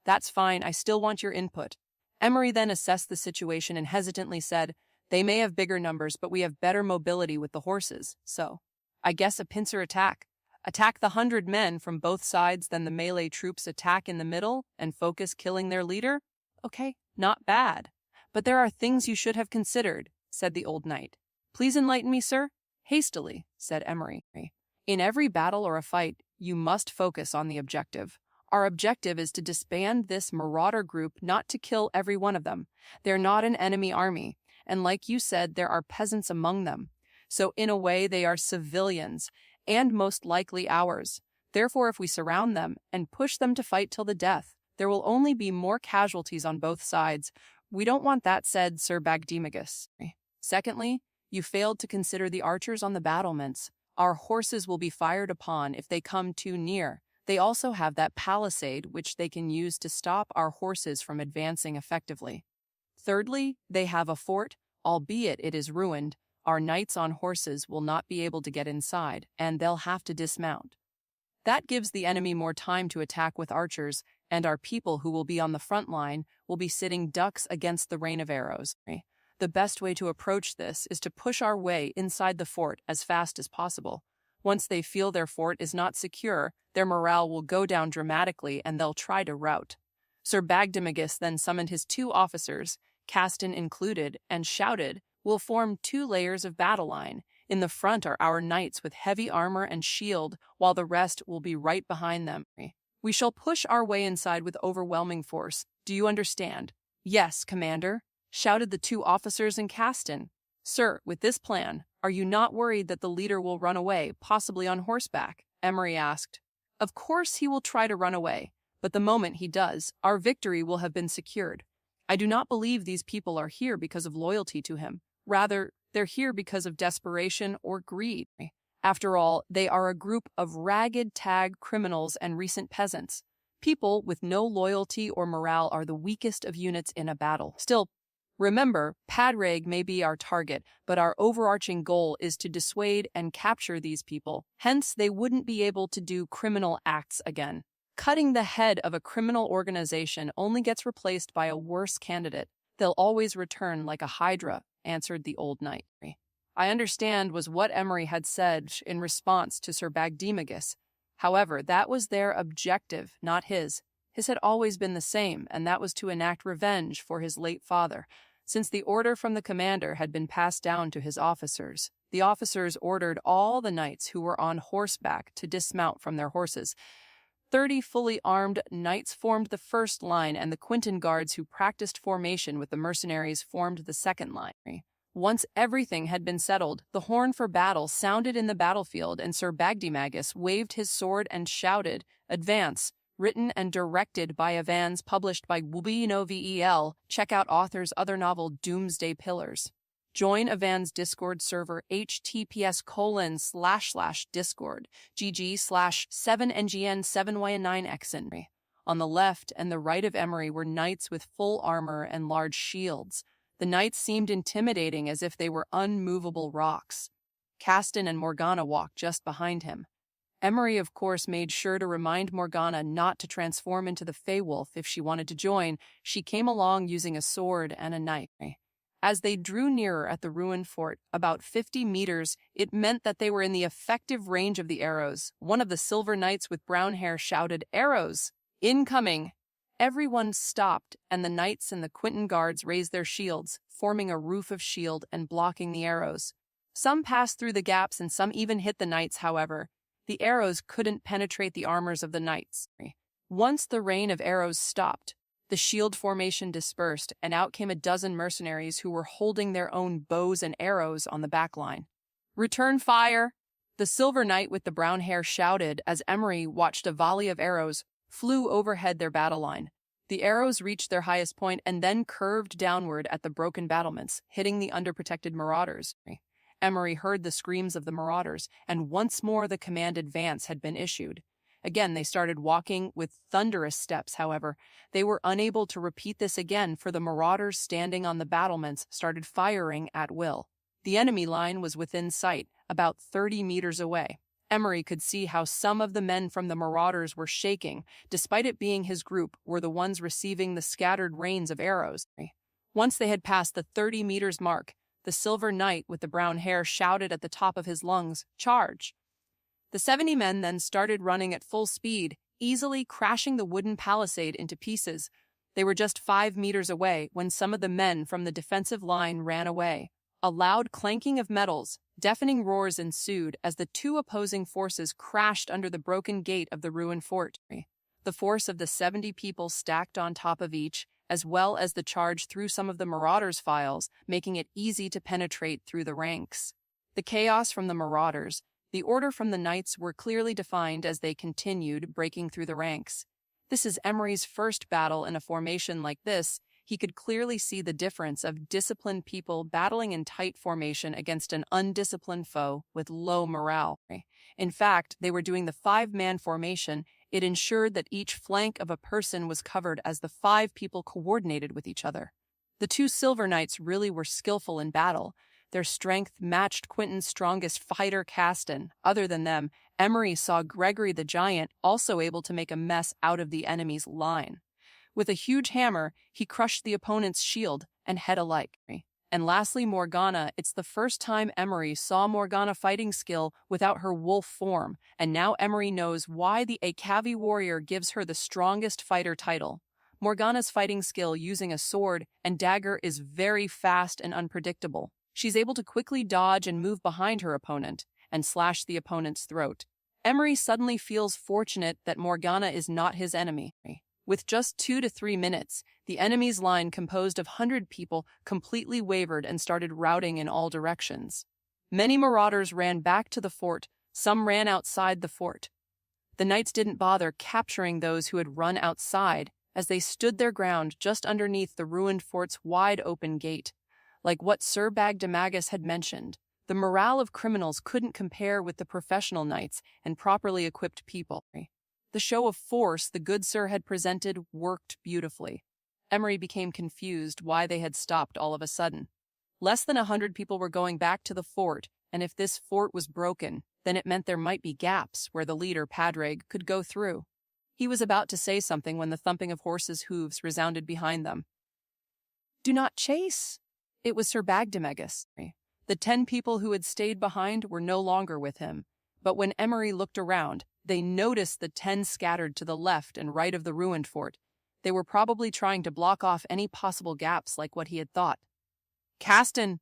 "That's fine, I still want your input." Emery then assessed the situation and hesitantly said, "They may have bigger numbers, but we have better mobility with the horses, so I guess a pincer attack. Attack the 100 men from both sides, then the melee troops attack in the middle and focus killing their leader? Okay, not bad. But there are things you should have considered," said the old knight. "Please enlighten me, sir." "Hastily," said Emery. "In every battle or a fight, you must focus on the objective. Our objective is to disband this marauder group, not to kill every one of them. They're not an enemy army, and like you said, there are peasants among them. So in a way, they are civilians, and most likely ours. Therefore, if we surround them and push them to fight till the death, there will only be more casualties on both sides. We don't want that," said Sir Magus. "Secondly, you failed to consider the archers on the battlements. Our horses will be fired upon if they come too near. They also have that palisade which they can use to stop our horses from advancing effectively. Thirdly, they have a fort, albeit it is ruined. Our knights on horses will not be able to get inside, and they'll have to dismount. That gives the enemy more time to attack with archers, and our people who will be on the front line will be sitting ducks against the rain of arrows. The best way to approach this is to push our way inside the fort as fast as possible. Once they feel their fort is not secure, their morale will go down dramatically and they'll try to rout." Sir Magus then summoned his 2 officers, Caston included, and shouted, "We'll form 2 layers of battle line. In the front are our knights with heavy armor and shield, while the rest will be right behind them. We shall push our way inside with overwhelming force. Do you understand?" "Yes, Commander," shouted the 2 officers and Caston. "Sir, with this plan, are you not worried that the leader will run away, possibly on horseback?" Emery asked. "Of course he will try to run away, but the moment he does, our victory will have been secured. I do not believe these people are here because of loyalty to him. Rather, they're here because of desperation or greed. After all, they are a group of ragged tag criminals and recent peasants. People with no loyalty or morale are the weakest of units in a battle. Still, remember, Padraig may be our target, but our overarching goal is to dissuade and capture these people. Hence, they wouldn't be able to do criminal acts again. Cutting the head of a criminal organization only gets replaced by a worse candidate. They'll always return like a hydra," answered the old knight. "I understand," was what Emery had said in response to Sir Magus. However, that was their objective, not his. His had always been the same, and that was to enact revenge for his late father. Since the order from the commander had been passed down to his officers, the officers ordered all the knights who were on horseback to dismount from their horses. 30 fully armed knights formed the first line, and the Quinton guards who practiced formation with the mercenaries formed the second line. Once everything had been settled, the horn for battle sounded in the battlefield, and Sir Magus waved his sword and shouted, "Advance!" Written and directed by Evans, published by WBNOVEL. Check out author's other novel, Doomsday Pillars. Join Evans Discord server https://discord gg/7ngn7y9xn. On the left and the right of Emery were knights with full armor and large shields. The knights seemed intimidating, as if they were unmovable rocks. Caston and Morgana walked just behind him. Emery, of course, made sure to remind Morgana not to transform into the Fey-Wolf if she wanted to join. She came along using a sword and a knife. As they drew nearer at the ruined fort, about 50 meters, it meant that they were in the effective range of the arrows. One of the silver knights with brown hair shouted, "Arrows! Incoming!" Everyone stopped, and the knights and the Quinton guards raised their shields, forming a roof of shield and blocking the arrows. Some passed through the gaps and some even hit the knights, however. The arrows couldn't penetrate the armors of the knights. Once the rain of arrows stopped, the shield formation dispersed, and out came a dozen mercenaries who were holding their own bows and arrows on the back line. "Return fire!" The silver knight with the brown hair shouted as Emery watched a volley of arrows flew overhead their battle line. The arrows reached their highest point and then curved downward at the broken battlements, hitting the underprotected marauders. Emery heard the screams of the marauders, and once more the command advance had been issued. Again, they started walking with thunderous steps, however. They were unable to repeat this again, for the marauders standing on the battlements started firing at will. The enemy line was within sight, about 30 meters away. Emery could see how some of the men from the marauders were shaking, despite it being his group were the ones receiving the scattered rains of arrows. Once they had passed the 30 meters mark, the silver knight with the brown hair shouted at the top of his lungs, "Charge!" The 70 men then started running at full speed, easily crashing the wooden palisade into pieces. They were just 5 meters away when some of the men from the defensive line ran away. A loud clanking of metals, deafening roars ensued as the two opposing forces crashed under the broken gate of the ruined fort. The force of the 70 people stacked on top of each, as well as the charge through some of the marauders' files, making it easy to penetrate through the ranks. The chaos from the marauders, the order from the knights were clearly defined as they continued breaking through the ranks. This is Emery's first battle in a formation like this. He could clearly see the difference of disciplined people battling in tight formation against an undisciplined foe with low morale. In fact, they were doing the 5-man formation. It ensured that each flank of a person was covered as the 5 people coordinated with each other. The 2 silver knights really were skillful in battle. Their strength matched Quinton's strongest fighter, Caston. Other than them, Emery saw Gregory the Giant also able to make a mess out of the enemy's line. With a huge hammer, he crushed the opponent's shield and head alike. And lastly, Morgana. It's the first time Emery saw Morgana fighting skill without her wolf form, and now Emery knows why the Akavi warrior gives her the strongest fighter title. Morgana's fighting skill using a sword and dagger is very fast and unpredictable. She's able to quickly dodge and move behind her opponent and slash the opponent's throat. Emery suddenly feels fortunate that Morgana is not his enemy. With just 2 to 3 minutes, the enemy's line composed of 100 people completely wavered and started routing in all directions. Many marauders ran back to the fort, some ran outside the fort. The knights didn't bother capturing those who had run outside, as they stood their ground just underneath the ruined fort's wide-open gate. Like what Sir Magus had mentioned, the morale of criminals couldn't compare with the professional knights and properly equipped people. The show of force the good sir had presented worked beautifully. Emery became confused why they had stopped all of a sudden. Less than 100 people were going back to the fort, and if this fort was broken, then it meant there might be gaps where the leader, Padraig, could go through. He was about to say something when the thumping of horses' hooves resounded behind them. "Do not chase!" It was Sir Bagdemagus. The 10 people who had stayed behind were no longer with him, but when Emery looked around, they noticed the 10 scattered to the left and right of the ruined fort. They were probably trying to block off any possible gaps like what he had thought. "Caston,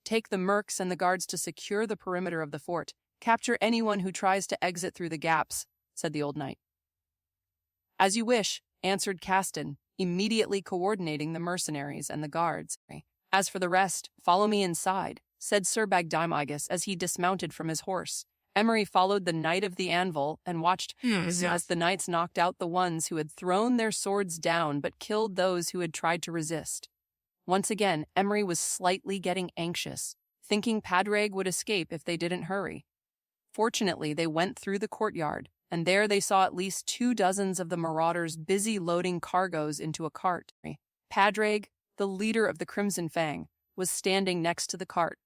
take the mercs and the guards to secure the perimeter of the fort. Capture anyone who tries to exit through the gaps," said the old knight. "As you wish," answered Caston, immediately coordinating the mercenaries and the guards. "As for the rest, follow me inside," said Sir Bagdemagus as he dismounted from his horse. Emery followed the Knight of the Anvil and watched as the knights knocked out the ones who had thrown their swords down but killed those who had tried to resist. Once again, Emery was slightly getting anxious, thinking Padraig would escape if they didn't hurry. Fortunately, they went through the courtyard, and there they saw at least 2 dozens of the marauders busy loading cargoes into a cart. Padraig, the leader of the Crimson Fang, was standing next to the cart.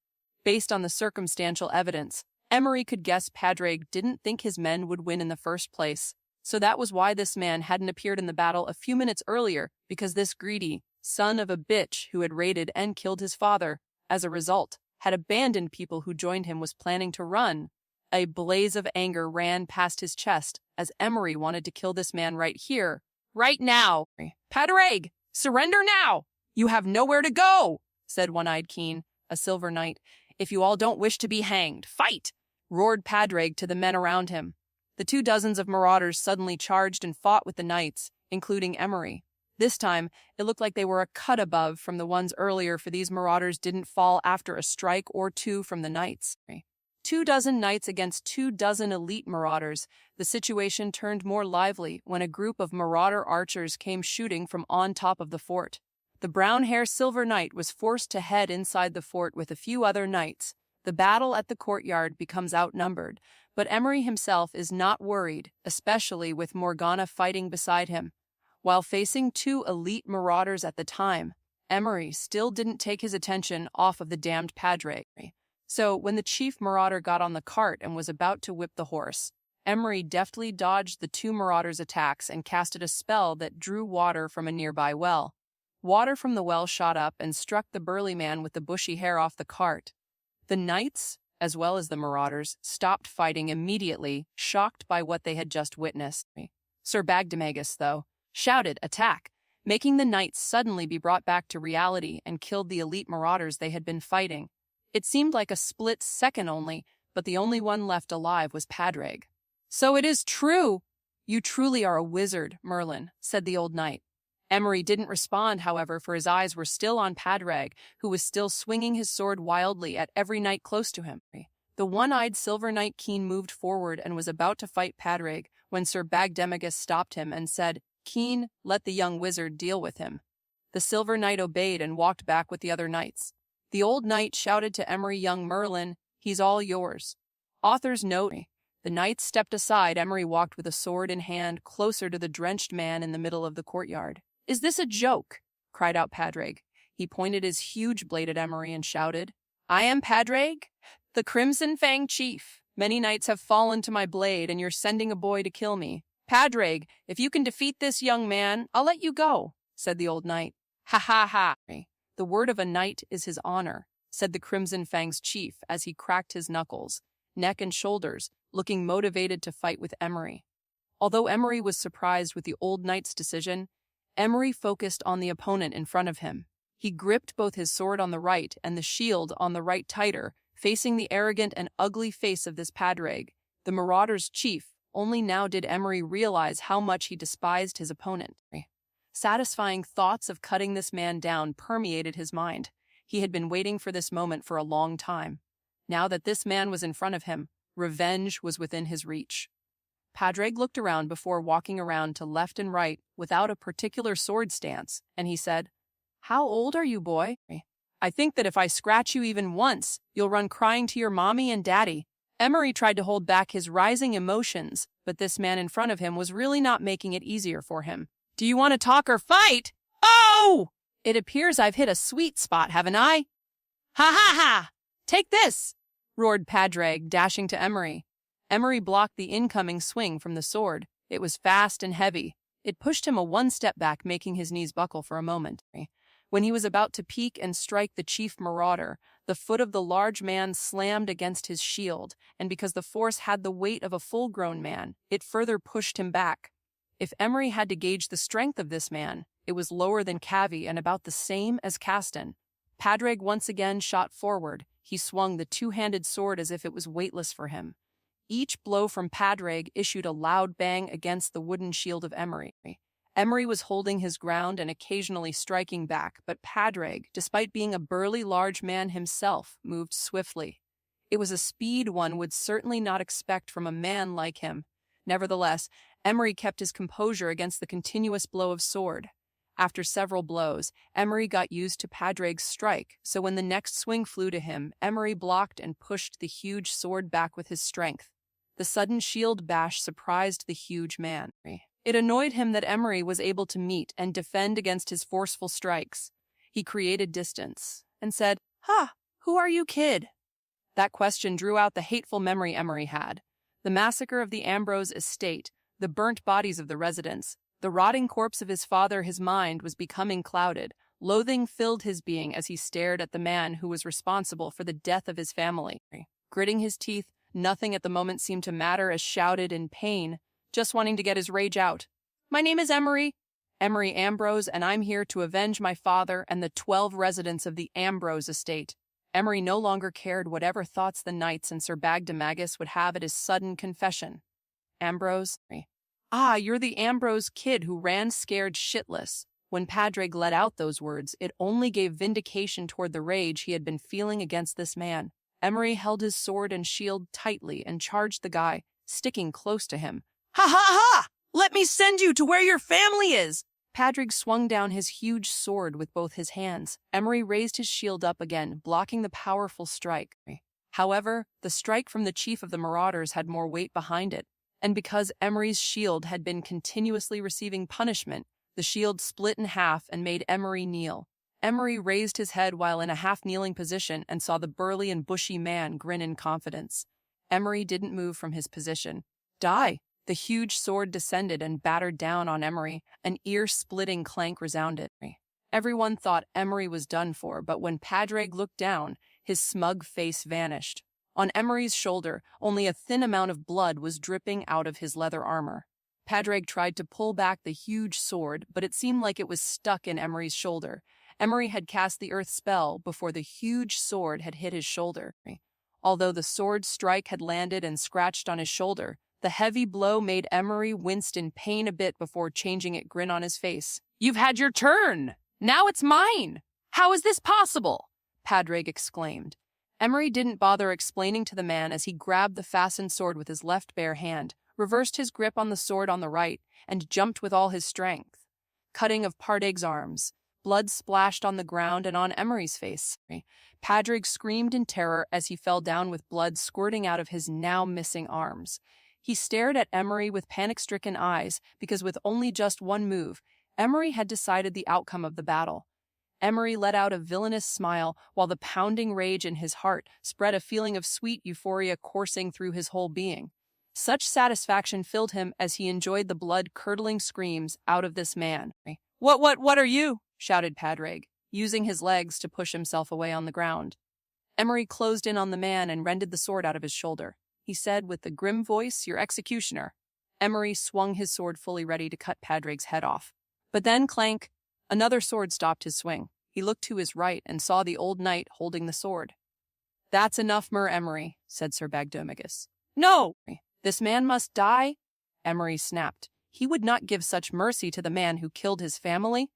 Based on the circumstantial evidence, Emery could guess Padraig didn't think his men would win in the first place. So that was why this man hadn't appeared in the battle a few minutes earlier, because this greedy son of a bitch who had raided and killed his father, as a result, had abandoned people who joined him was planning to run. A blaze of anger ran past his chest as Emery wanted to kill this man right here, right now. Padraig, surrender now! You have nowhere to go, said One-Eyed Keen, a silver knight. If you all don't wish to be hanged, fight! Roared Padraig to the men around him. The 24 of marauders suddenly charged and fought with the knights, including Emery. This time, it looked like they were a cut above from the ones earlier, for these marauders didn't fall after a strike or two from the knights. 24 knights against 24 elite marauders. The situation turned more lively when a group of marauder archers came shooting from on top of the fort. The brown-haired silver knight was forced to head inside the fort with a few other knights. The battle at the courtyard becomes outnumbered, but Emery himself is not worried, especially with Morgana fighting beside him. While facing 2 elite marauders at the time, Emery still didn't take his attention off of the damned Padraig. So when the chief marauder got on the cart and was about to whip the horse, Emery deftly dodged the 2 marauders' attacks and casted a spell that drew water from a nearby well. Water from the well shot up and struck the burly man with the bushy hair off the cart. The knights, as well as the marauders, stopped fighting immediately, shocked by what they had just witnessed. Sir Bagdemagus, though, shouted, "Attack!" making the knights suddenly be brought back to reality and killed the elite marauders they had been fighting. It seemed like a split second only, but the only one left alive was Padraig. "So it is true! You truly are a wizard, Merlin," said the old knight. Emery didn't respond, however, for his eyes were still on Padraig, who was still swinging his sword wildly at every knight close to him. The one-eyed silver knight Keen moved forward and was about to fight Padraig when Sir Bagdemagus stopped him and said, "Keen, let the young wizard deal with him." The silver knight obeyed and walked back with the other knights. The old knight shouted to Emery, "Young Merlin, he's all yours." Author's note: the knights stepped aside. Emery walked with a sword in hand closer to the drenched man in the middle of the courtyard. "Is this a joke?" cried out Padraig. He pointed his huge blade at Emery and shouted, "I am Padraig, the Crimson Fang Chief. Many knights have fallen to my blade, and you're sending a boy to kill me. Padraig, if you can defeat this young man, I'll let you go," said the old knight. "Ha ha ha. The word of a knight is his honor," said the Crimson Fang's chief as he cracked his knuckles, neck and shoulders, looking motivated to fight with Emery. Although Emery was surprised with the old knight's decision, Emery focused on the opponent in front of him. He gripped both his sword on the right and the shield on the right tighter, facing the arrogant and ugly face of this Padraig, the marauder's chief. Only now did Emery realize how much he despised his opponent. Satisfying thoughts of cutting this man down permeated his mind. He had been waiting for this moment for a long time. Now that this man was in front of him, revenge was within his reach. Padraig looked around before walking around to left and right without a particular sword stance, and he said, "How old are you, boy? I think that if I scratch you even once, you'll run crying to your mommy and daddy." Emery tried to hold back his rising emotions, but this man in front of him was really not making it easier for him. "Do you want to talk or fight? Oh! It appears I've hit a sweet spot, haven't I? Ha ha ha! Take this!" roared Padraig, dashing to Emery. Emery blocked the incoming swing from the sword. It was fast and heavy. It pushed him one step back, making his knees buckle for a moment. When he was about to peek and strike the chief marauder, the foot of the large man slammed against his shield, and because the force had the weight of a full-grown man, it further pushed him back. If Emery had to gauge the strength of this man, it was lower than Cavi and about the same as Caston. Padraig once again shot forward. He swung the two-handed sword as if it was weightless for him. Each blow from Padraig issued a loud bang against the wooden shield of Emery. Emery was holding his ground and occasionally striking back, but Padraig, despite being a burly large man himself, moved swiftly. It was a speed one would certainly not expect from a man like him. Nevertheless, Emery kept his composure against the continuous blow of sword. After several blows, Emery got used to Padraig's strike, so when the next swing flew to him, Emery blocked and pushed the huge sword back with his strength. The sudden shield bash surprised the huge man. It annoyed him that Emery was able to meet and defend against his forceful strikes. He created distance and said, "Ha, who are you, kid? That question drew out the hateful memory Emery had. The massacre of the Ambrose estate, the burnt bodies of the residents, the rotting corpse of his father. His mind was becoming clouded. Loathing filled his being as he stared at the man who was responsible for the death of his family. Gritting his teeth, nothing at the moment seemed to matter as shouted in pain, just wanting to get his rage out. "My name is Emery, Emery Ambrose, and I'm here to avenge my father and the 12 residents of the Ambrose estate." Emery no longer cared whatever thoughts the knights and Sir Magus would have at his sudden confession. "Ambrose? Ah, you're the Ambrose kid who ran scared shitless." When Padraig let out those words, it only gave vindication toward the rage he had been feeling against this man. Emery held his sword and shield tightly and charged the guy, sticking close to him. "Ha ha ha! Let me send you to where your family is!" Padraig swung down his huge sword with both his hands. Emery raised his shield up again, blocking the powerful strike. However, the strike from the chief of the Marauders had more weight behind it, and because Emery's shield had been continuously receiving punishment, the shield split in half and made Emery kneel. Emery raised his head while in a half-kneeling position and saw the burly and bushy man grin in confidence. Emery didn't move from his position. "Die!" The huge sword descended and battered down on Emery. An ear-splitting clank resounded. Everyone thought Emery was done for, but when Padraig looked down, his smug face vanished. On Emery's shoulder, only a thin amount of blood was dripping out of his leather armor. Padraig tried to pull back the huge sword, but it seemed like it was stuck in Emery's shoulder. Emery had cast the earth spell before the huge sword had hit his shoulder. Although the sword strike had landed and scratched on his shoulder, the heavy blow made Emery winced in pain a bit before changing a grin on his face. "You've had your turn! Now it's mine! How is this possible?" Padraig exclaimed. Emery didn't bother explaining to the man as he grabbed the fastened sword with his left bare hand, reversed his grip on the sword on the right, and jumped with all his strength. Cutting of Padraig's arms. Blood splashed on the ground and on Emery's face. Padraig screamed in terror as he fell down with blood squirting out of his now missing arms. He stared at Emery with panic-stricken eyes because with only just one move, Emery had decided the outcome of the battle. Emery let out a villainous smile while the pounding rage in his heart spread a feeling of sweet euphoria coursing through his whole being. Such satisfaction filled him as he enjoyed the blood-curdling screams out of this man. What are you?" shouted Padraig, using his legs to push himself away on the ground. Emery closed in on the man and rended the sword out of his shoulder. He said with the grim voice, "Your executioner." Emery swung his sword fully ready to cut Padraig's head off. But then, clank, another sword stopped his swing. He looked to his right and saw the old knight holding the sword. "That's enough, Mer Emery," said Sir Magus. "No! This man must die?" Emery snapped. He would not give such mercy to the man who killed his family.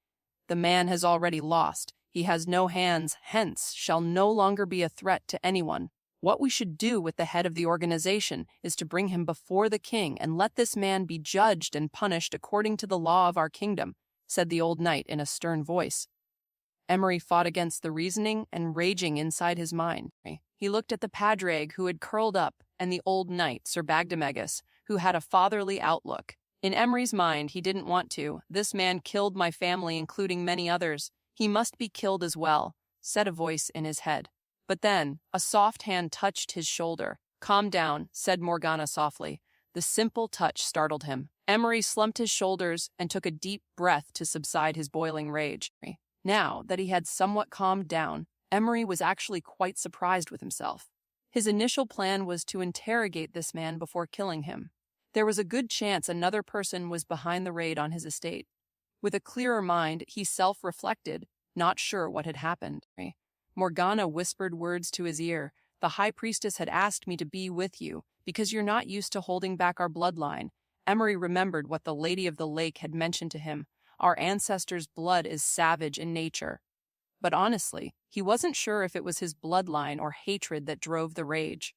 "The man has already lost. He has no hands, hence shall no longer be a threat to anyone. What we should do with the head of the organization is to bring him before the king and let this man be judged and punished according to the law of our kingdom," said the old knight in a stern voice. Emery fought against the reasoning and raging inside his mind. He looked at the Padraig who had curled up and the old knight, Sir Magus, who had a fatherly outlook. In Emery's mind, he didn't want to. "This man killed my family, including many others. He must be killed as well," said a voice in his head. But then, a soft hand touched his shoulder. "Calm down," said Morgana softly. The simple touch startled him. Emery slumped his shoulders and took a deep breath to subside his boiling rage. Now that he had somewhat calmed down, Emery was actually quite surprised with himself. His initial plan was to interrogate this man before killing him. There was a good chance another person was behind the raid on his estate. With a clearer mind, he self-reflected, not sure what had happened. Morgana whispered words to his ear. "The High Priestess had asked me to be with you, because you're not used to holding back our bloodline." Emery remembered what the Lady of the Lake had mentioned to him. Our ancestors' blood is savage in nature. But honestly, he wasn't sure if it was his bloodline or hatred that drove the rage.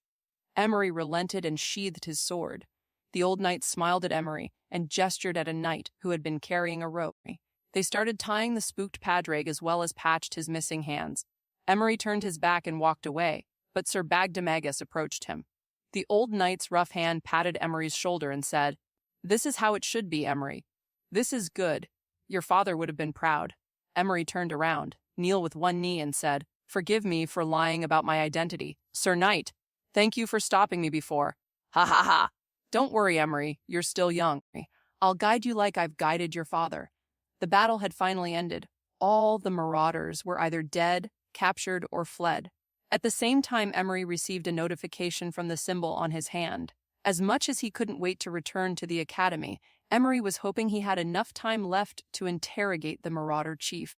Emery relented and sheathed his sword. The old knight smiled at Emery and gestured at a knight who had been carrying a rope. They started tying the spooked Padraig as well as patched his missing hands. Emery turned his back and walked away, but Sir Magus approached him. The old knight's rough hand patted Emery's shoulder and said, "This is how it should be, Emery. This is good. Your father would have been proud." Emery turned around, kneeled with one knee and said, Forgive me for lying about my identity. Sir Knight, thank you for stopping me before. Ha ha ha. Don't worry, Emery, you're still young. I'll guide you like I've guided your father. The battle had finally ended. All the marauders were either dead, captured, or fled. At the same time, Emery received a notification from the symbol on his hand. As much as he couldn't wait to return to the academy, Emery was hoping he had enough time left to interrogate the marauder chief.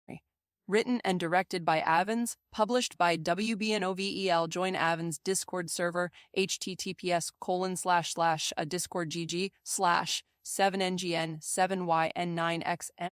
Written and directed by Avens, published by WBNOVEL. Join Avens Discord server, https://discord.gg/7ngn7yn9xn